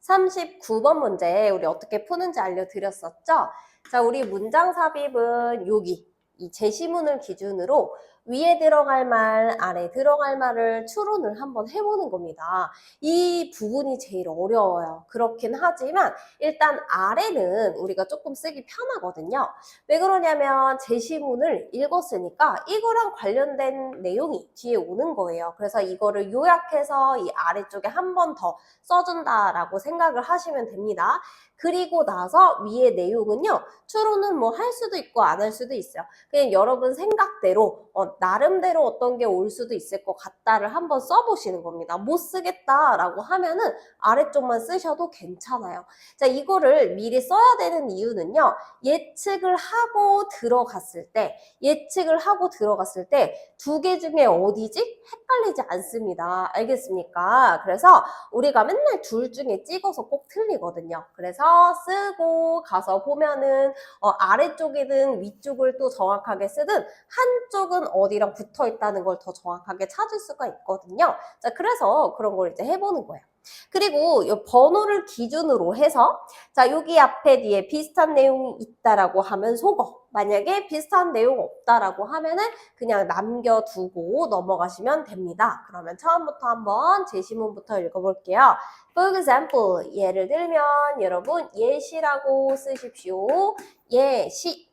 39번 문제 우리 어떻게 푸는지 알려드렸었죠? 자, 우리 문장 삽입은 여기 이 제시문을 기준으로 위에 들어갈 말, 아래 들어갈 말을 추론을 한번 해보는 겁니다. 이 부분이 제일 어려워요. 그렇긴 하지만 일단 아래는 우리가 조금 쓰기 편하거든요. 왜 그러냐면 제시문을 읽었으니까 이거랑 관련된 내용이 뒤에 오는 거예요. 그래서 이거를 요약해서 이 아래쪽에 한 번 더 써준다라고 생각을 하시면 됩니다. 그리고 나서 위에 내용은요. 추론은 뭐 할 수도 있고 안 할 수도 있어요. 그냥 여러분 생각대로 나름대로 어떤 게 올 수도 있을 것 같다를 한번 써보시는 겁니다. 못 쓰겠다라고 하면은 아래쪽만 쓰셔도 괜찮아요. 자, 이거를 미리 써야 되는 이유는요. 예측을 하고 들어갔을 때 두 개 중에 어디지? 헷갈리지 않습니다. 알겠습니까? 그래서 우리가 맨날 둘 중에 찍어서 꼭 틀리거든요. 그래서 쓰고 가서 보면은 아래쪽이든 위쪽을 또 정확하게 쓰든 한쪽은 어디랑 붙어 있다는 걸 더 정확하게 찾을 수가 있거든요. 자, 그래서 그런 걸 이제 해보는 거예요. 그리고 이 번호를 기준으로 해서 자, 여기 앞에 뒤에 비슷한 내용이 있다라고 하면 속어. 만약에 비슷한 내용 없다라고 하면은 그냥 남겨두고 넘어가시면 됩니다. 그러면 처음부터 한번 제시문부터 읽어볼게요. For example, 예를 들면 여러분 예시라고 쓰십시오. 예시.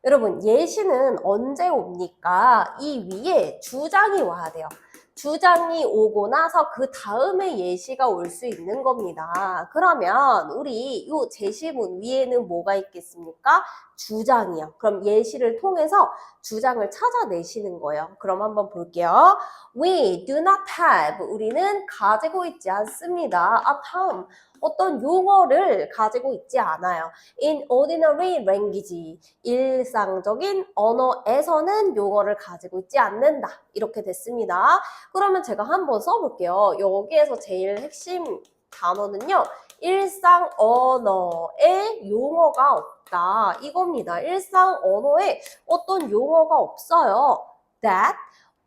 여러분 예시는 언제 옵니까? 이 위에 주장이 와야 돼요. 주장이 오고 나서 그 다음에 예시가 올 수 있는 겁니다. 그러면 우리 이 제시문 위에는 뭐가 있겠습니까? 주장이요. 그럼 예시를 통해서 주장을 찾아내시는 거예요. 그럼 한번 볼게요. We do not have. 우리는 가지고 있지 않습니다. a term. 어떤 용어를 가지고 있지 않아요. In ordinary language. 일상적인 언어에서는 용어를 가지고 있지 않는다. 이렇게 됐습니다. 그러면 제가 한번 써볼게요. 여기에서 제일 핵심 단어는요. 일상 언어에 용어가 없다. 이겁니다. 일상 언어에 어떤 용어가 없어요. That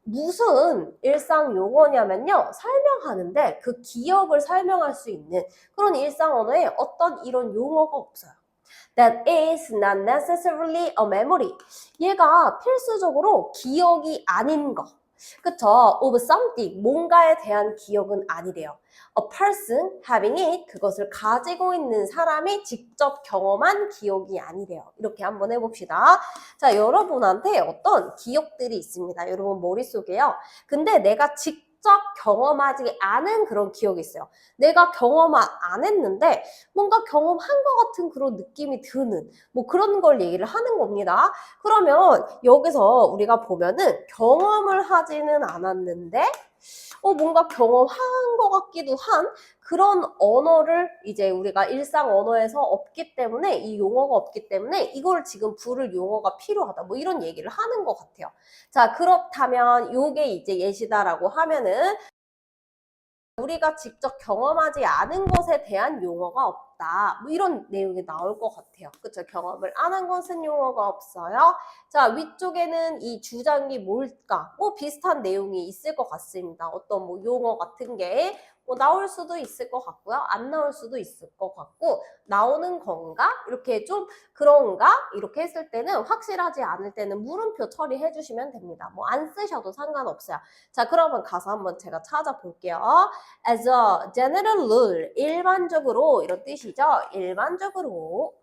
무슨 일상 용어냐면요. 설명하는데 그 기억을 설명할 수 있는 그런 일상 언어에 어떤 이런 용어가 없어요. That is not necessarily a memory. 얘가 필수적으로 기억이 아닌 거. 그쵸? Of something. 뭔가에 대한 기억은 아니래요. A person having it. 그것을 가지고 있는 사람이 직접 경험한 기억이 아니래요. 이렇게 한번 해봅시다. 자, 여러분한테 어떤 기억들이 있습니다. 여러분 머릿속에요. 근데 내가 직접 경험하지 않은 그런 기억이 있어요. 내가 경험 안 했는데 뭔가 경험한 것 같은 그런 느낌이 드는 뭐 그런 걸 얘기를 하는 겁니다. 그러면 여기서 우리가 보면은 경험을 하지는 않았는데 뭔가 경험한 것 같기도 한 그런 언어를 이제 우리가 일상 언어에서 없기 때문에 이 용어가 없기 때문에 이걸 지금 부를 용어가 필요하다. 뭐 이런 얘기를 하는 것 같아요. 자, 그렇다면 요게 이제 예시다라고 하면은 우리가 직접 경험하지 않은 것에 대한 용어가 없다. 뭐 이런 내용이 나올 것 같아요. 그쵸? 경험을 안 한 것은 용어가 없어요. 자, 위쪽에는 이 주장이 뭘까? 뭐 비슷한 내용이 있을 것 같습니다. 어떤 뭐 용어 같은 게 뭐 나올 수도 있을 것 같고요. 안 나올 수도 있을 것 같고 나오는 건가? 이렇게 좀 그런가? 이렇게 했을 때는 확실하지 않을 때는 물음표 처리해 주시면 됩니다. 뭐 안 쓰셔도 상관없어요. 자, 그러면 가서 한번 제가 찾아볼게요. As a general rule, 일반적으로 이런 뜻이죠. 일반적으로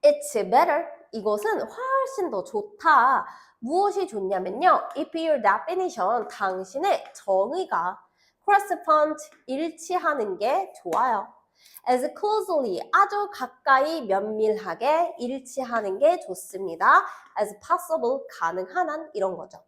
it's better, 이것은 훨씬 더 좋다. 무엇이 좋냐면요. If your definition, 당신의 정의가 correspond, 일치하는 게 좋아요. As closely, 아주 가까이 면밀하게 일치하는 게 좋습니다. As possible, 가능한 한 이런 거죠.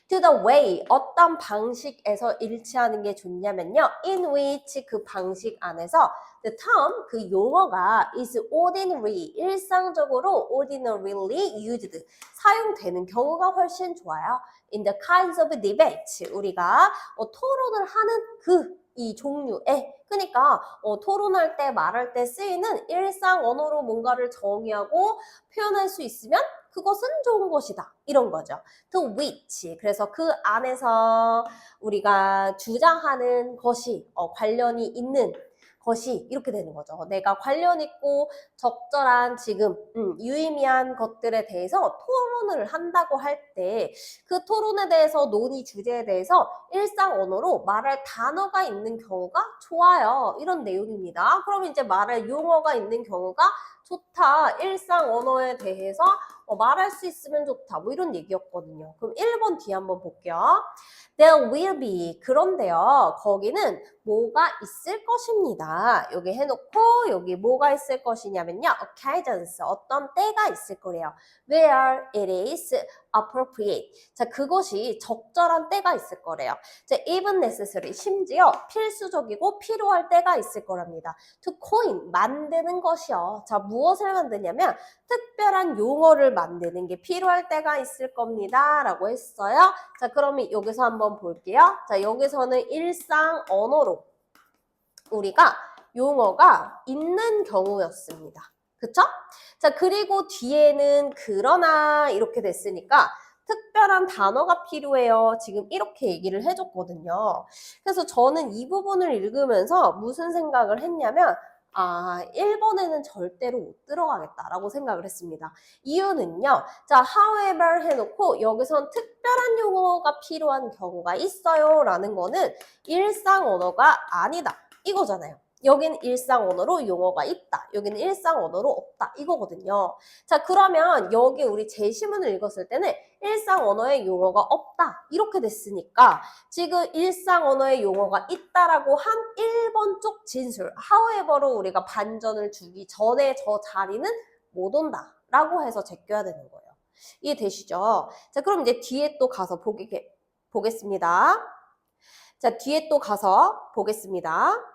To the way, 어떤 방식에서 일치하는 게 좋냐면요. In which, 그 방식 안에서 the term, 그 용어가 is ordinary, 일상적으로 ordinarily used, 사용되는 경우가 훨씬 좋아요. In the kinds of debate, 우리가 토론을 하는 이 종류에 그러니까 토론할 때 말할 때 쓰이는 일상 언어로 뭔가를 정의하고 표현할 수 있으면 그것은 좋은 것이다. 이런 거죠. To which. 그래서 그 안에서 우리가 주장하는 것이 관련이 있는 것이 이렇게 되는 거죠. 내가 관련 있고 적절한 지금 유의미한 것들에 대해서 토론을 한다고 할 때 그 토론에 대해서 논의 주제에 대해서 일상 언어로 말할 단어가 있는 경우가 좋아요. 이런 내용입니다. 그럼 이제 말할 용어가 있는 경우가 좋다. 일상 언어에 대해서 말할 수 있으면 좋다. 뭐 이런 얘기였거든요. 그럼 1번 뒤에 한번 볼게요. There will be. 그런데요. 거기는 뭐가 있을 것입니다. 여기 해놓고 여기 뭐가 있을 것이냐면요. occasions. 어떤 때가 있을 거래요. Where it is appropriate. 자, 그것이 적절한 때가 있을 거래요. 자, even necessary. 심지어 필수적이고 필요할 때가 있을 거랍니다. To coin. 만드는 것이요. 자, 무엇을 만드냐면 특별한 용어를 만드는 게 필요할 때가 있을 겁니다. 라고 했어요. 자, 그러면 여기서 한번 볼게요. 자, 여기서는 일상 언어로 우리가 용어가 있는 경우였습니다. 그쵸? 자, 그리고 뒤에는 그러나 이렇게 됐으니까 특별한 단어가 필요해요. 지금 이렇게 얘기를 해줬거든요. 그래서 저는 이 부분을 읽으면서 무슨 생각을 했냐면 1번에는 절대로 못 들어가겠다라고 생각을 했습니다. 이유는요. 자, however 해놓고 여기선 특별한 용어가 필요한 경우가 있어요. 라는 거는 일상 언어가 아니다. 이거잖아요. 여긴 일상 언어로 용어가 있다. 여기는 일상 언어로 없다. 이거거든요. 자, 그러면 여기 우리 제시문을 읽었을 때는 일상 언어에 용어가 없다. 이렇게 됐으니까 지금 일상 언어에 용어가 있다라고 한 1번 쪽 진술. however로 우리가 반전을 주기 전에 저 자리는 못 온다. 라고 해서 제껴야 되는 거예요. 이해되시죠? 자, 그럼 이제 뒤에 또 가서 보겠습니다. 자, 뒤에 또 가서 보겠습니다.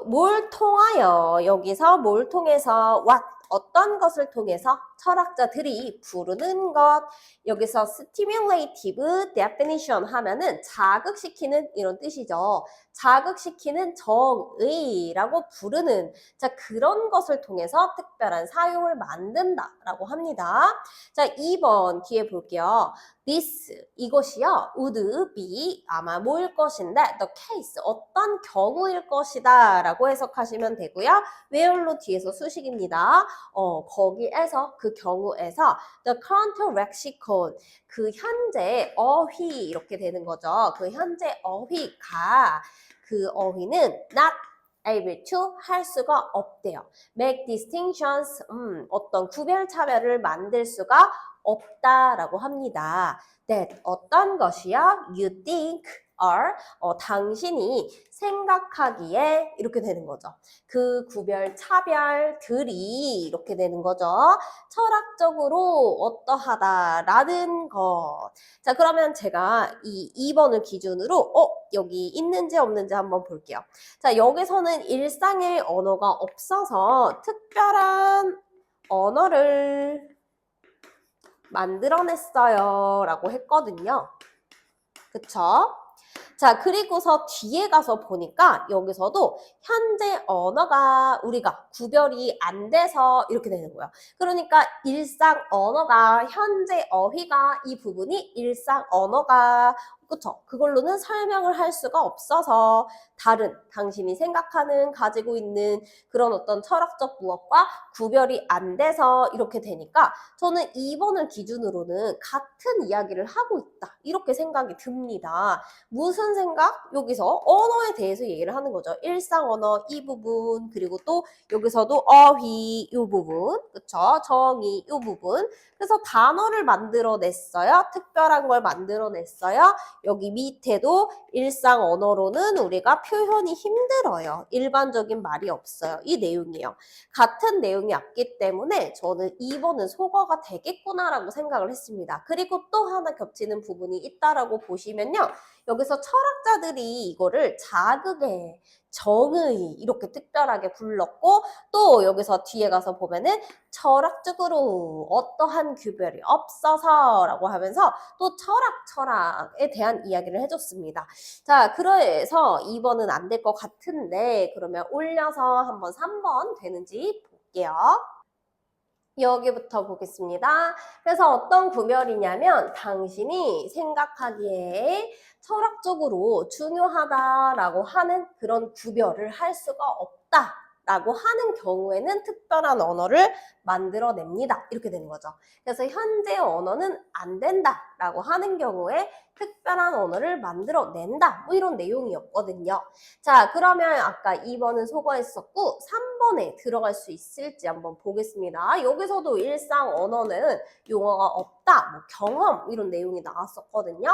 뭘 통하여 여기서 뭘 통해서 what 어떤 것을 통해서 철학자들이 부르는 것 여기서 stimulative definition 하면은 자극시키는 이런 뜻이죠. 자극시키는 정의라고 부르는 자 그런 것을 통해서 특별한 사용을 만든다라고 합니다. 자 2번 뒤에 볼게요. This 이것이요 would be 아마 뭐일 것인데 the case 어떤 경우일 것이다 라고 해석하시면 되고요. where로 뒤에서 수식입니다. 거기에서 그 경우에서 the current lexicon 그 현재 어휘 이렇게 되는 거죠. 그 현재 어휘가 그 어휘는 not able to 할 수가 없대요. make distinctions 어떤 구별 차별을 만들 수가 없다라고 합니다. that 어떤 것이요? you think are 당신이 생각하기에 이렇게 되는 거죠. 그 구별 차별들이 이렇게 되는 거죠. 철학적으로 어떠하다라는 것. 자, 그러면 제가 이 2번을 기준으로 여기 있는지 없는지 한번 볼게요. 자, 여기서는 일상의 언어가 없어서 특별한 언어를 만들어냈어요 라고 했거든요. 그쵸? 자, 그리고서 뒤에 가서 보니까 여기서도 현재 언어가 우리가 구별이 안 돼서 이렇게 되는 거예요. 그러니까 일상 언어가 현재 어휘가 이 부분이 일상 언어가 그쵸? 그걸로는 설명을 할 수가 없어서 다른 당신이 생각하는 가지고 있는 그런 어떤 철학적 무엇과 구별이 안 돼서 이렇게 되니까 저는 2번을 기준으로는 같은 이야기를 하고 있다. 이렇게 생각이 듭니다. 무슨 생각? 여기서 언어에 대해서 얘기를 하는 거죠. 일상 언어 이 부분 그리고 또 여기서도 어휘 이 부분 그쵸? 정의 이 부분 그래서 단어를 만들어냈어요. 특별한 걸 만들어냈어요. 여기 밑에도 일상 언어로는 우리가 표현이 힘들어요. 일반적인 말이 없어요. 이 내용이에요. 같은 내용이 없기 때문에 저는 2번은 소거가 되겠구나라고 생각을 했습니다. 그리고 또 하나 겹치는 부분이 있다라고 보시면요. 여기서 철학자들이 이거를 자극의 정의 이렇게 특별하게 불렀고 또 여기서 뒤에 가서 보면은 철학적으로 어떠한 구별이 없어서 라고 하면서 또 철학에 대한 이야기를 해줬습니다. 자, 그래서 2번은 안 될 것 같은데 그러면 올려서 한번 3번 되는지 볼게요. 여기부터 보겠습니다. 그래서 어떤 구별이냐면 당신이 생각하기에 철학적으로 중요하다라고 하는 그런 구별을 할 수가 없다. 라고 하는 경우에는 특별한 언어를 만들어냅니다. 이렇게 되는 거죠. 그래서 현재 언어는 안 된다 라고 하는 경우에 특별한 언어를 만들어낸다. 뭐 이런 내용이었거든요. 자, 그러면 아까 2번은 소거했었고 3번에 들어갈 수 있을지 한번 보겠습니다. 여기서도 일상 언어는 용어가 없다. 뭐 경험 이런 내용이 나왔었거든요.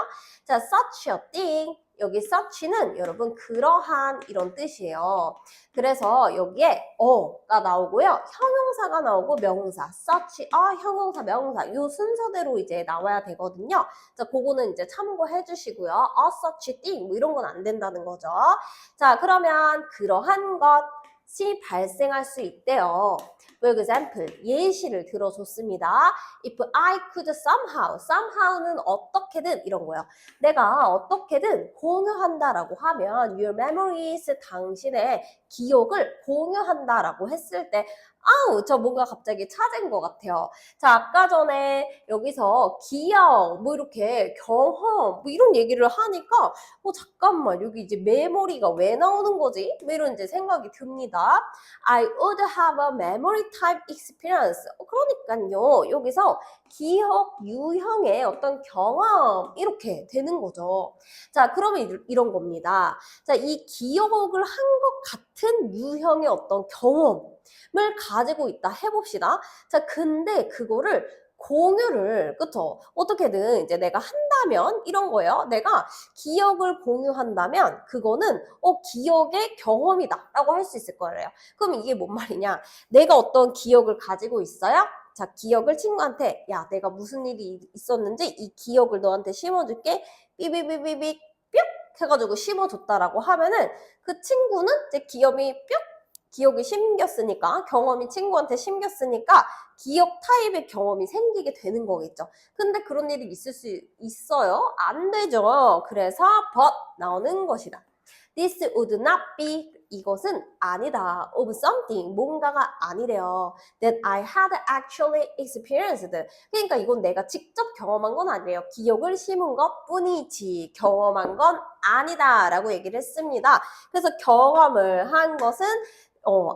자, such a thing. 여기 such는 여러분 그러한 이런 뜻이에요. 그래서 여기에 어가 나오고요. 형용사가 나오고 명사, such a 형용사, 명사 이 순서대로 이제 나와야 되거든요. 자, 그거는 이제 참고해 주시고요. a such thing 뭐 이런 건 안 된다는 거죠. 자, 그러면 그러한 것이 발생할 수 있대요. For example, 예시를 들어줬습니다. If I could somehow, somehow는 어떻게든 이런 거예요. 내가 어떻게든 공유한다라고 하면 your memories, 당신의 기억을 공유한다라고 했을 때 아우, 저 뭔가 갑자기 찾은 것 같아요. 자, 아까 전에 여기서 기억, 뭐 이렇게 경험, 뭐 이런 얘기를 하니까 잠깐만, 여기 이제 메모리가 왜 나오는 거지? 뭐 이런 이제 생각이 듭니다. I would have a memory type experience. 그러니까요, 여기서 기억 유형의 어떤 경험, 이렇게 되는 거죠. 자, 그러면 이런 겁니다. 자, 이 기억을 한 것 같은 유형의 어떤 경험을 가지고 있다 해봅시다. 자, 근데 그거를 공유를, 그쵸? 어떻게든 이제 내가 한다면 이런 거예요. 내가 기억을 공유한다면 그거는 기억의 경험이다 라고 할 수 있을 거예요. 그럼 이게 뭔 말이냐? 내가 어떤 기억을 가지고 있어요? 자, 기억을 친구한테 야, 내가 무슨 일이 있었는지 이 기억을 너한테 심어줄게. 삐삐삐삐삐 뿅 해가지고 심어줬다라고 하면은 그 친구는 이제 기억이 심겼으니까, 경험이 친구한테 심겼으니까 기억 타입의 경험이 생기게 되는 거겠죠. 근데 그런 일이 있을 수 있어요? 안 되죠. 그래서 but 나오는 것이다. This would not be, 이것은 아니다. Of something, 뭔가가 아니래요. That I had actually experienced. 그러니까 이건 내가 직접 경험한 건 아니래요. 기억을 심은 것 뿐이지 경험한 건 아니다 라고 얘기를 했습니다. 그래서 경험을 한 것은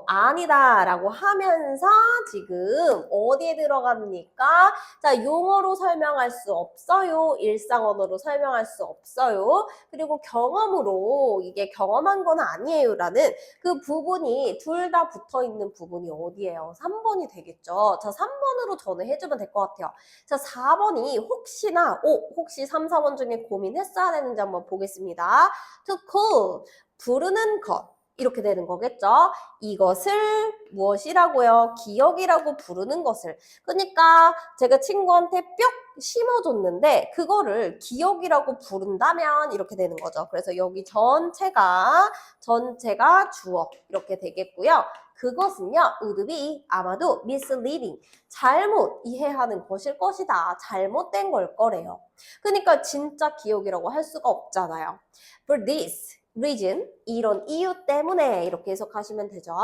아니다 라고 하면서 지금 어디에 들어갑니까? 자, 용어로 설명할 수 없어요. 일상 언어로 설명할 수 없어요. 그리고 경험으로 이게 경험한 건 아니에요 라는 그 부분이 둘 다 붙어 있는 부분이 어디예요? 3번이 되겠죠. 자, 3번으로 저는 해주면 될 것 같아요. 자, 4번이 혹시 3, 4번 중에 고민했어야 되는지 한번 보겠습니다. To call, 부르는 것. 이렇게 되는 거겠죠. 이것을 무엇이라고요? 기억이라고 부르는 것을. 그러니까 제가 친구한테 뿅 심어줬는데 그거를 기억이라고 부른다면 이렇게 되는 거죠. 그래서 여기 전체가 주어 이렇게 되겠고요. 그것은요, would be 아마도 misleading, 잘못 이해하는 것일 것이다. 잘못된 걸 거래요. 그러니까 진짜 기억이라고 할 수가 없잖아요. For this reason, 이런 이유 때문에 이렇게 해석하시면 되죠.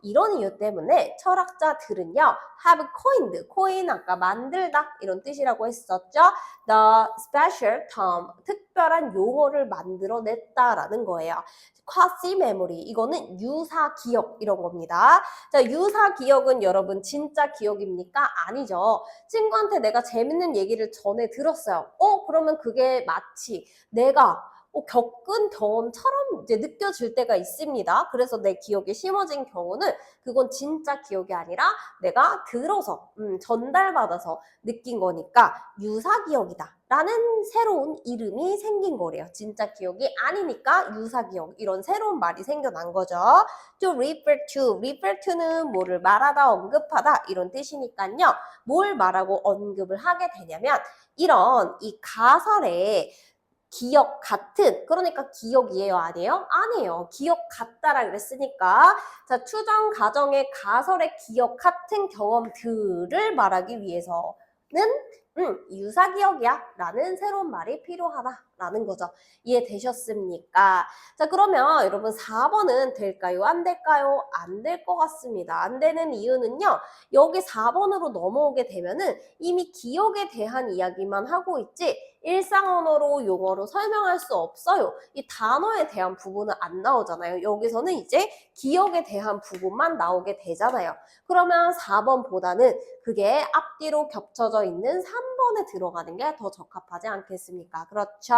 이런 이유 때문에 철학자들은요, have coined, coin 아까 만들다 이런 뜻이라고 했었죠. The special term, 특별한 용어를 만들어냈다라는 거예요. quasi memory, 이거는 유사 기억 이런 겁니다. 자, 유사 기억은 여러분 진짜 기억입니까? 아니죠. 친구한테 내가 재밌는 얘기를 전에 들었어요. 그러면 그게 마치 내가 겪은 경험처럼 이제 느껴질 때가 있습니다. 그래서 내 기억에 심어진 경우는 그건 진짜 기억이 아니라 내가 들어서 전달받아서 느낀 거니까 유사기억이다 라는 새로운 이름이 생긴 거래요. 진짜 기억이 아니니까 유사기억, 이런 새로운 말이 생겨난 거죠. To refer to는 뭐를 말하다, 언급하다 이런 뜻이니까요. 뭘 말하고 언급을 하게 되냐면 이런 이 가설에 기억 같은, 그러니까 기억이에요, 아니에요? 아니에요. 기억 같다라 그랬으니까 자, 추정 가정의 가설의 기억 같은 경험들을 말하기 위해서는 유사기억이야 라는 새로운 말이 필요하다라는 거죠. 이해되셨습니까? 자, 그러면 여러분 4번은 될까요? 안 될까요? 안 될 것 같습니다. 안 되는 이유는요. 여기 4번으로 넘어오게 되면은 이미 기억에 대한 이야기만 하고 있지 일상 언어로 용어로 설명할 수 없어요. 이 단어에 대한 부분은 안 나오잖아요. 여기서는 이제 기억에 대한 부분만 나오게 되잖아요. 그러면 4번보다는 그게 앞뒤로 겹쳐져 있는 3번에 들어가는 게 더 적합하지 않겠습니까? 그렇죠.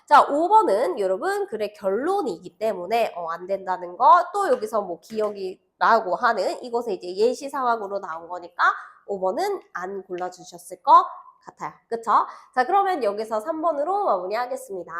자, 5번은 여러분 글의 결론이기 때문에 안 된다는 거, 또 여기서 뭐 기억이라고 하는 이것에 이제 예시 상황으로 나온 거니까 5번은 안 골라주셨을 것 같아요. 그쵸? 자, 그러면 여기서 3번으로 마무리하겠습니다.